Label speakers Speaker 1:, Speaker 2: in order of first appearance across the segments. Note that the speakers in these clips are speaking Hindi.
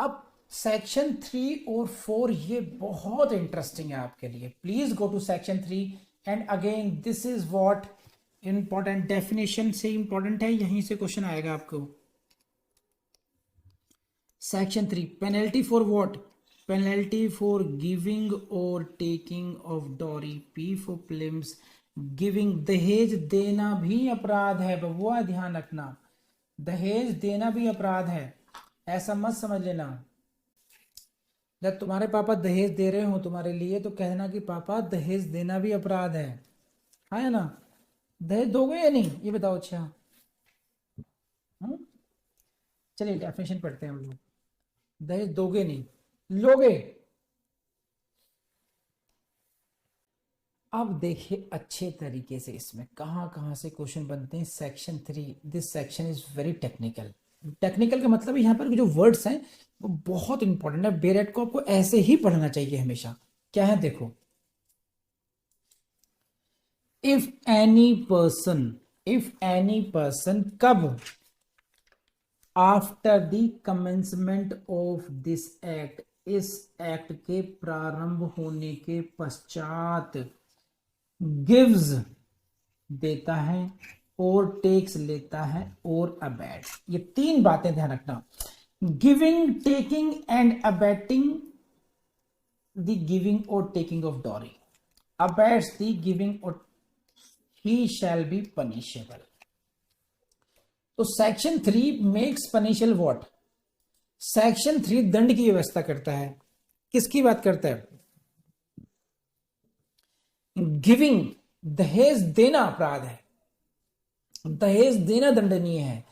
Speaker 1: अब सेक्शन 3 और 4 ये बहुत इंटरेस्टिंग है आपके लिए। Please go to section 3 and again this is what important, definition से इंपॉर्टेंट है, यहीं से क्वेश्चन आएगा आपको। Section 3, penalty for what? Penalty for giving और taking of dowry. P for prelims, giving, दहेज देना भी अपराध है बबुआ, ध्यान रखना, दहेज देना भी अपराध है, ऐसा मत समझ लेना। जब तुम्हारे पापा दहेज दे रहे हो तुम्हारे लिए तो कहना कि पापा दहेज देना भी अपराध है ना? दहेज दोगे या नहीं ये बताओ। अच्छा चलिए डेफिनेशन पढ़ते हैं हम लोग। दहेज दोगे नहीं, लोगे। अब देखिए अच्छे तरीके से इसमें कहां कहां से क्वेश्चन बनते हैं। Section 3, this section is very technical. Technical का मतलब यहाँ पर जो वर्ड्स हैं वो बहुत इंपॉर्टेंट है। बेरेट को आपको ऐसे ही पढ़ना चाहिए हमेशा। क्या है देखो, इफ एनी पर्सन कब? After the commencement of this act, इस एक्ट के प्रारंभ होने के पश्चात, गिव्स देता है, और टेक्स लेता है, और अबैट। ये तीन बातें ध्यान रखना, giving, taking and abetting the giving और taking of dowry, abets the giving और ही शैल बी पनिशेबल। तो section 3 makes punishable what? Section 3 दंड की व्यवस्था करता है। किसकी बात करता है? गिविंग, दहेज देना अपराध है, दहेज देना दंडनीय है,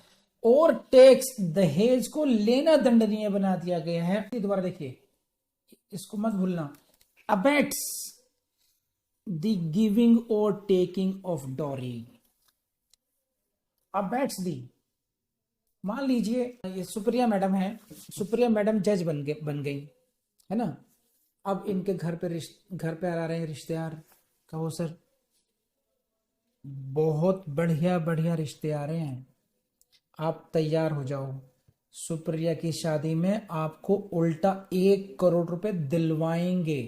Speaker 1: और टैक्स, दहेज को लेना दंडनीय बना दिया गया है। दोबारा देखिए, इसको मत भूलना, अबैट्स द गिविंग और टेकिंग ऑफ डॉरी, अबैट्स दी। मान लीजिए ये सुप्रिया मैडम है, सुप्रिया मैडम जज बन गई है ना। अब इनके घर पे आ रहे हैं रिश्तेदार, कहो सर बहुत बढ़िया बढ़िया रिश्ते आ रहे हैं, आप तैयार हो जाओ, सुप्रिया की शादी में आपको उल्टा 1 करोड़ रुपए दिलवाएंगे।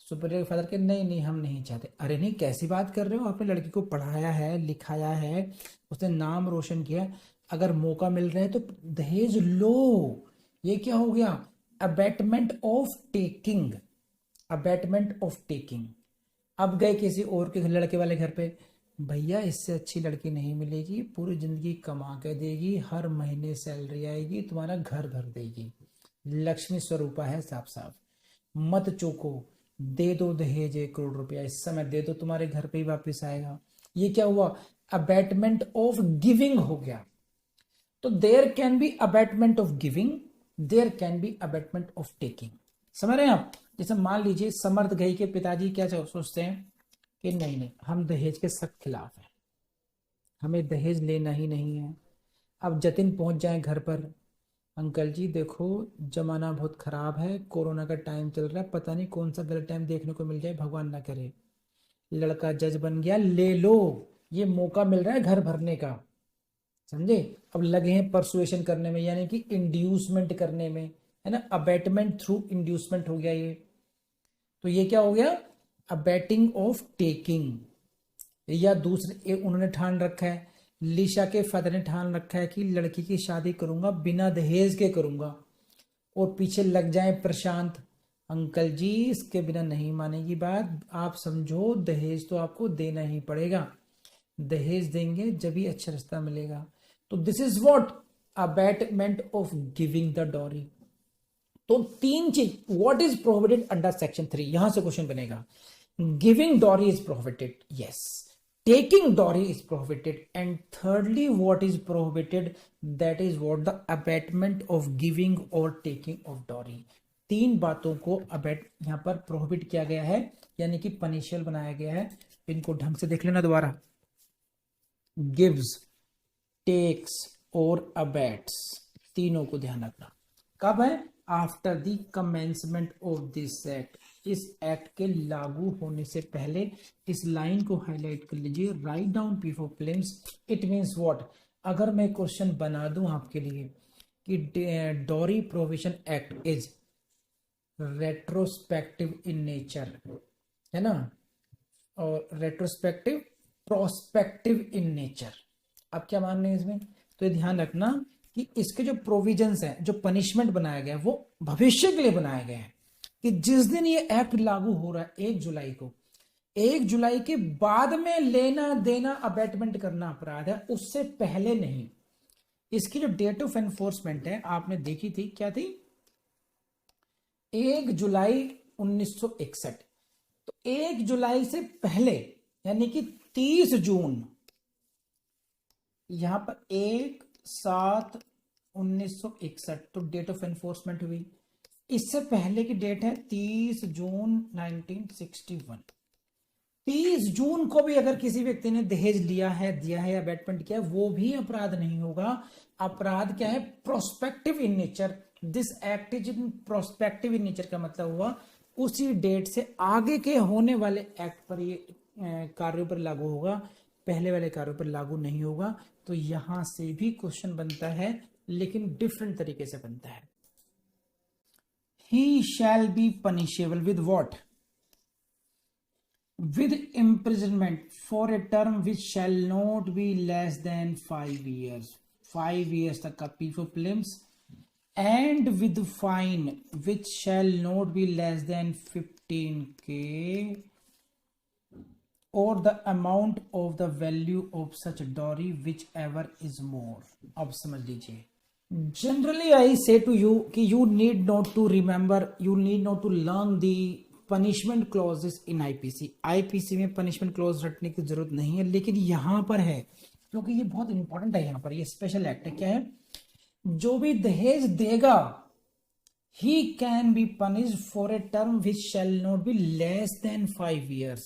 Speaker 1: सुप्रिया के फादर के नहीं नहीं हम नहीं चाहते। अरे नहीं, कैसी बात कर रहे हो, आपने लड़की को पढ़ाया है, लिखाया है, उसने नाम रोशन किया, अगर मौका मिल रहा है तो दहेज लो। ये क्या हो गया? Abatement of taking, abatement of taking. अब गए किसी और के लड़के वाले घर पे, भैया इससे अच्छी लड़की नहीं मिलेगी, पूरी जिंदगी कमा के देगी, हर महीने सैलरी आएगी, तुम्हारा घर भर देगी, लक्ष्मी स्वरूपा है साफ साफ, मत चूको, दे दो दहेज 1 करोड़ रुपया, इस समय दे दो, तुम्हारे घर पे ही वापस आएगा। ये क्या हुआ? अबैटमेंट ऑफ गिविंग हो गया। तो there can be abatement of giving, there can be abatement of taking. समझ रहे हैं आप? जैसे मान लीजिए समर्थ घई के पिताजी क्या सोचते हैं कि नहीं नहीं हम दहेज के सख्त खिलाफ हैं, हमें दहेज लेना ही नहीं है। अब जतिन पहुंच जाए घर पर, अंकल जी देखो जमाना बहुत खराब है, कोरोना का टाइम चल रहा है, पता नहीं कौन सा गलत टाइम देखने को मिल जाए, भगवान ना करे। लड़का जज बन गया, ले लो, ये मौका मिल रहा है घर भरने का, समझे? अब लगे हैं परसुएशन करने में, यानी कि इंड्यूसमेंट करने में, है ना, अबैटमेंट थ्रू इंड्यूसमेंट हो गया ये। तो ये क्या हो गया? अबैटिंग ऑफ टेकिंग। या दूसरे उन्होंने ठान रखा है, लिशा के फादर ने ठान रखा है कि लड़की की शादी करूंगा बिना दहेज के करूंगा, और पीछे लग जाए प्रशांत, अंकल जी इसके बिना नहीं मानेगी बात, आप समझो दहेज तो आपको देना ही पड़ेगा, दहेज देंगे जब भी अच्छा रास्ता मिलेगा। तो this is what? Abatement of giving the dowry. तो तीन चीज, what is prohibited under section 3, यहां से क्वेश्चन बनेगा। Giving dowry is prohibited, yes, taking dowry is prohibited, and thirdly what is prohibited, that is what the abatement of giving or taking of dowry। तीन बातों को अबैट यहां पर प्रोहिबिट किया गया है, यानी कि पनिशेबल बनाया गया है। इनको ढंग से देख लेना दोबारा, गिव्स, टेक्स और अबैट्स, तीनों को ध्यान रखना। कब है? After the commencement of this act, इस एक्ट के लागू होने से पहले। इस लाइन को हाईलाइट कर लीजिए, write down P for prelims. It means what? अगर मैं क्वेश्चन बना दूं आपके लिए कि dowry provision act is retrospective in nature, है ना, और रेट्रोस्पेक्टिव प्रोस्पेक्टिव इन नेचर। अब क्या मान रहे हैं इसमें, तो ये ध्यान रखना कि इसके जो प्रोविजंस हैं, जो पनिशमेंट बनाया गया है, वो भविष्य के लिए बनाया गया है कि जिस दिन ये एक्ट लागू हो रहा है 1 जुलाई को, 1 जुलाई के बाद में लेना देना अबेटमेंट करना अपराध है, उससे पहले नहीं। इसकी जो डेट ऑफ एनफोर्समेंट है आपने देखी थी, क्या थी, 1 जुलाई 1961। तो 1 जुलाई से पहले यानी कि 30 जून, यहां पर 1/7/1961 तो डेट ऑफ एनफोर्समेंट हुई। इससे पहले की डेट है 30 जून 1961। 30 जून को भी अगर किसी व्यक्ति ने दहेज लिया है, दिया है या अबेटमेंट किया है, वो भी अपराध नहीं होगा। अपराध क्या है, prospective in nature. This act is in prospective in nature का मतलब हुआ उसी डेट से आगे के होने वाले एक्ट पर ये कार्यों पर लागू होगा, पहले वाले कार्यों पर लागू नहीं होगा। तो यहां से भी क्वेश्चन बनता है, लेकिन डिफरेंट तरीके से बनता है। He shall be punishable with what, with imprisonment for a term which shall not be less than 5 years, 5 years तक का P for prelims, and with fine which shall not be less than 15K or the amount of the value of such dowry whichever is more। अब समझ लीजिए, generally I say to you कि you need not to remember, you need not to learn the punishment clauses in IPC. IPC में पनिशमेंट क्लॉज रटने की जरूरत नहीं है, लेकिन यहां पर है क्योंकि ये बहुत इंपॉर्टेंट है। यहां पर ये स्पेशल एक्ट है, क्या है, जो भी दहेज देगा he can be punished for a term which shall not be less then 5 years,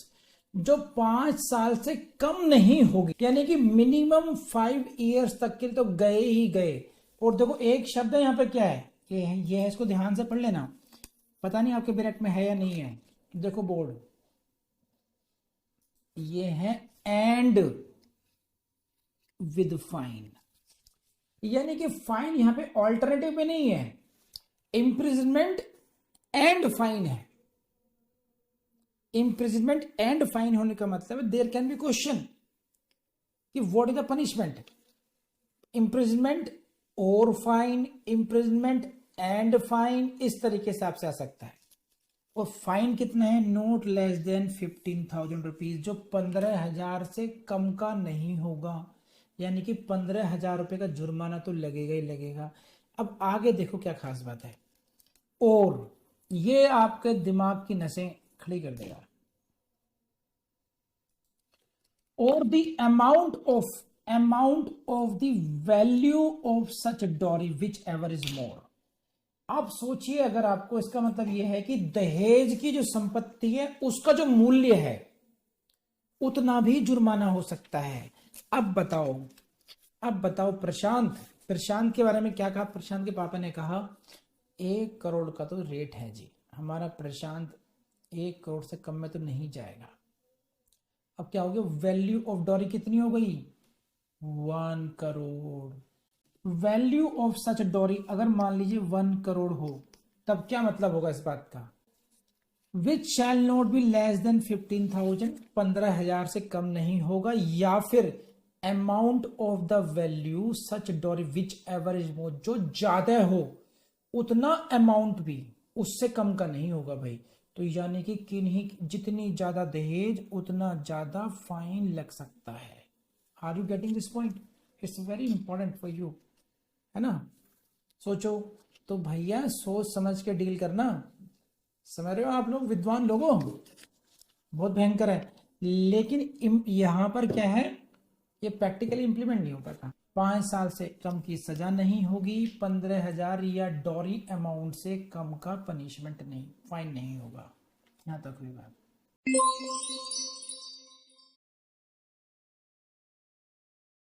Speaker 1: जो 5 साल से कम नहीं होगी, यानी कि मिनिमम 5 years तक के तो गए ही गए। और देखो एक शब्द है यहां पर, क्या है, ये है, इसको ध्यान से पढ़ लेना। पता नहीं आपके ब्रैकेट में है या नहीं है, देखो बोर्ड, ये है एंड विद फाइन, यानी कि फाइन यहां पे ऑल्टरनेटिव में नहीं है, इंप्रिजनमेंट एंड फाइन है। इंप्रिजनमेंट एंड फाइन होने का मतलब है देयर कैन बी क्वेश्चन कि what is the punishment, imprisonment और फाइन, इंप्रिजनमेंट एंड फाइन, इस तरीके से आपसे आ सकता है। और फाइन कितना है, नॉट लेस देन 15,000 रुपीज, जो 15,000 से कम का नहीं होगा, यानी कि 15,000 रुपए का जुर्माना तो लगेगा ही लगेगा। अब आगे देखो क्या खास बात है, और ये आपके दिमाग की नसें खड़ी कर देगा। और the amount of the value of such dowry whichever is more. आप सोचिए, अगर आपको, इसका मतलब यह है कि दहेज की जो संपत्ति है उसका जो मूल्य है उतना भी जुर्माना हो सकता है। अब बताओ प्रशांत के बारे में क्या कहा। प्रशांत के पापा ने कहा 1 करोड़ का तो रेट है जी, हमारा प्रशांत 1 करोड़ से कम में तो नहीं जाएगा। अब क्या हो गया, वैल्यू ऑफ डॉरी कितनी हो गई, 1 crore. Value of such dowry अगर मान लीजिए 1 करोड़ हो, तब क्या मतलब होगा इस बात का, which shall not be less than 15,000, 15,000 से कम नहीं होगा, या फिर amount of the value such dowry whichever is more, जो ज्यादा हो उतना अमाउंट भी उससे कम का नहीं होगा भाई। तो यानी कि किन्हीं, जितनी ज्यादा दहेज उतना ज्यादा फाइन लग सकता है। Are you getting this point, it's very important for you, है ना। सोचो तो भैया, सोच समझ के डील करना, समझ रहे हो आप लोग, विद्वान लोगों, बहुत भयंकर है। लेकिन यहां पर क्या है, ये प्रैक्टिकली इंप्लीमेंट नहीं हो पाता। 5 साल से कम की सजा नहीं होगी, 15,000 या डॉरी अमाउंट से कम का पनिशमेंट नहीं, फाइन नहीं होगा। यहां तक हुई बात।